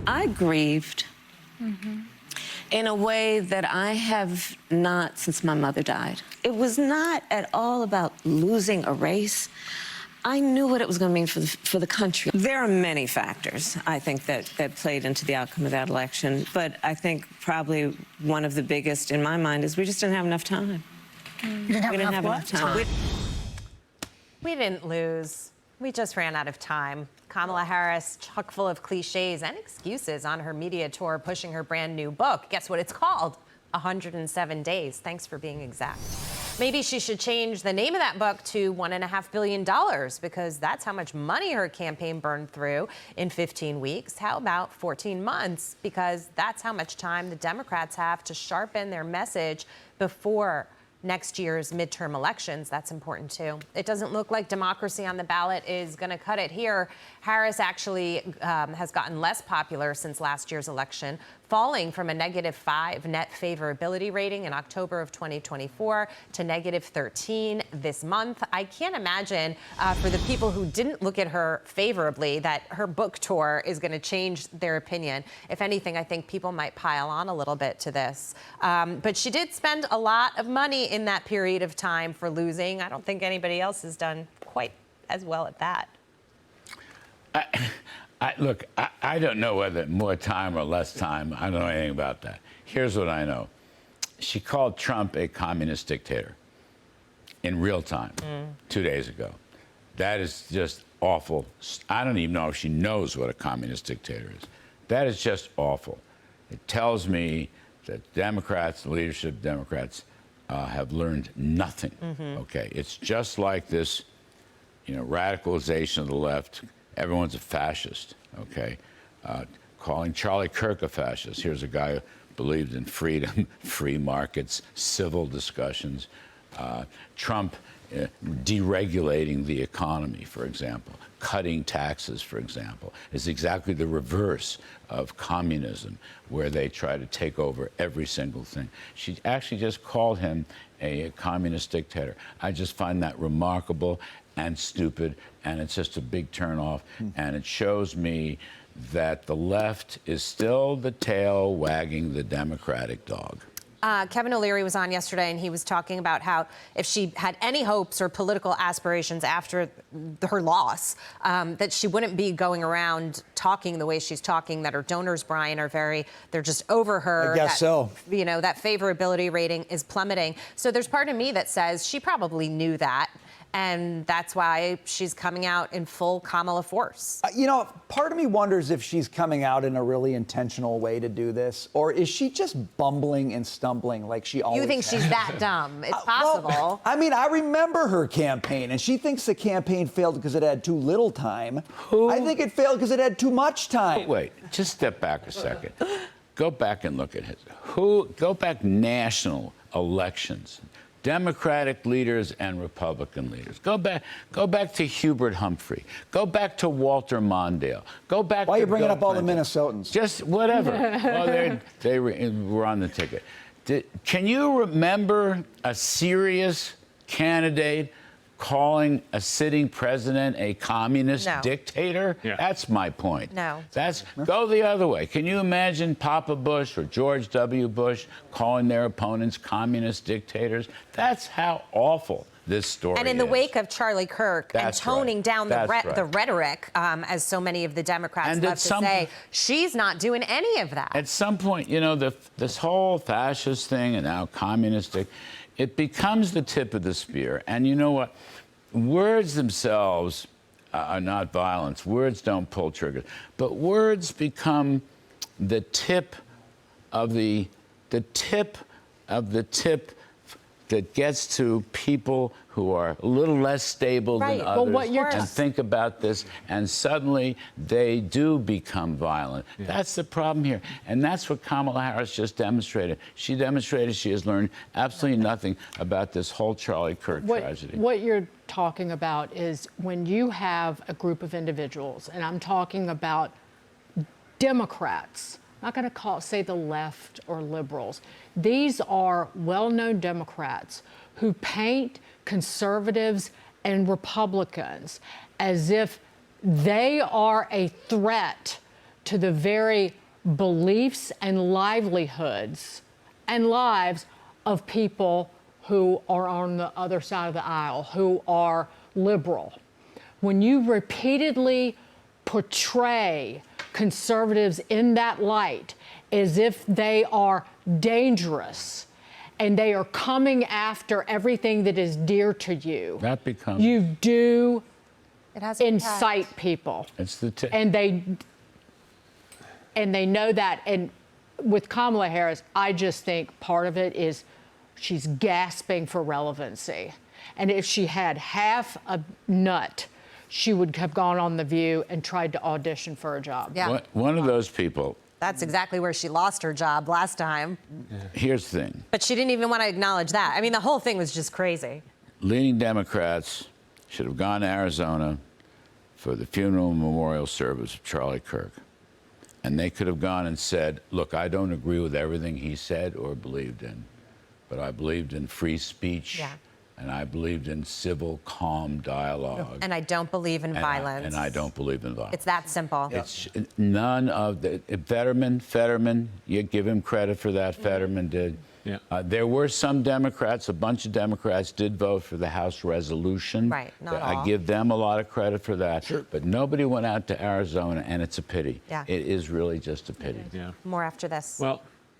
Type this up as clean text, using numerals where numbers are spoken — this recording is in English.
I grieved in a way that I have not since my mother died. It was not at all about losing a race. I knew what it was going to mean for the country. There are many factors, I think, that played into the outcome of that election. But I think probably one of the biggest in my mind is we just didn't have enough time. You didn't have enough time. We didn't lose. We just ran out of time. Kamala Harris, chock full of cliches and excuses on her media tour, pushing her brand new book. Guess what it's called? 107 Days. Thanks for being exact. Maybe she should change the name of that book to $1.5 billion, because that's how much money her campaign burned through in 15 weeks. How about 14 months? Because that's how much time the Democrats have to sharpen their message before next year's midterm elections. That's important, too. It doesn't look like democracy on the ballot is going to cut it here. Harris actually has gotten less popular since last year's election, falling from a -5 net favorability rating in October of 2024 to -13 this month. I can't imagine for the people who didn't look at her favorably that her book tour is going to change their opinion. If anything, I think people might pile on a little bit to this. But she did spend a lot of money in that period of time for losing. I don't think anybody else has done quite as well at that. Look, I don't know whether more time or less time. I don't know anything about that. Here's what I know. She called Trump a communist dictator in real time 2 days ago. That is just awful. I don't even know if she knows what a communist dictator is. That is just awful. It tells me that Democrats, the leadership of Democrats, have learned nothing. Okay, it's just like this, radicalization of the left. Everyone's a fascist, okay? Calling Charlie Kirk a fascist. Here's a guy who believed in freedom, free markets, civil discussions. Trump deregulating the economy, for example, cutting taxes, for example, is exactly the reverse of communism, where they try to take over every single thing. She actually just called him a communist dictator. I just find that remarkable and stupid, and it's just a big turnoff. And it shows me that the left is still the tail wagging the Democratic dog. Kevin O'Leary was on yesterday, and he was talking about how if she had any hopes or political aspirations after her loss, that she wouldn't be going around talking the way she's talking, that her donors, Brian, they're just over her. I guess so. That favorability rating is plummeting. So there's part of me that says she probably knew that. And that's why she's coming out in full Kamala force. Part of me wonders if she's coming out in a really intentional way to do this, or is she just bumbling and stumbling like she always You think has? she's that dumb? It's possible. Well, I remember her campaign, and she thinks the campaign failed because it had too little time. I think it failed because it had too much time. Wait, just step back a second. Go back and look at go back national elections. Democratic leaders and Republican leaders. Go back to Hubert Humphrey. Go back to Walter Mondale. Go back. Why are you bringing Bill up all the Clinton. Minnesotans? Just whatever. Well, they were on the ticket. Can you remember a serious candidate calling a sitting president a communist dictator? Yeah. That's my point. No. Go the other way. Can you imagine Papa Bush or George W. Bush calling their opponents communist dictators? That's how awful this story is. And in the wake of Charlie Kirk and toning down the rhetoric, as so many of the Democrats love to say, she's not doing any of that. At some point, this whole fascist thing and now communistic, it becomes the tip of the spear. And you know what? Words themselves are not violence. Words don't pull triggers. But words become the tip of the tip that gets to people who are a little less stable than others and think about this, and suddenly they do become violent. Yeah. That's the problem here. And that's what Kamala Harris just demonstrated. She demonstrated she has learned absolutely nothing about this whole Charlie Kirk tragedy. What you're talking about is when you have a group of individuals, and I'm talking about Democrats, I'm not going to say the left or liberals. These are well-known Democrats who paint conservatives and Republicans as if they are a threat to the very beliefs and livelihoods and lives of people who are on the other side of the aisle, who are liberal. When you repeatedly portray conservatives in that light as if they are dangerous and they are coming after everything that is dear to you, That becomes. you do It has an impact. incite people. It's the. And they know that. And with Kamala Harris, I just think part of it is she's gasping for relevancy. And if she had half a nut, she would have gone on The View and tried to audition for a job. Yeah. One of those people. That's exactly where she lost her job last time. Here's the thing. But she didn't even want to acknowledge that. I mean, the whole thing was just crazy. Leading Democrats should have gone to Arizona for the funeral and memorial service of Charlie Kirk. And they could have gone and said, look, I don't agree with everything he said or believed in, but I believed in free speech. Yeah. And I believed in civil, calm dialogue. And I don't believe in violence. And I don't believe in violence. It's that simple. It's none of the Fetterman, you give him credit for that. Fetterman did. Yeah. There were some Democrats, a bunch of Democrats did vote for the House resolution. Right, not I all. give them a lot of credit for that. Sure. But nobody went out to Arizona, and it's a pity. Yeah. It is really just a pity. Yeah. More after this. Well,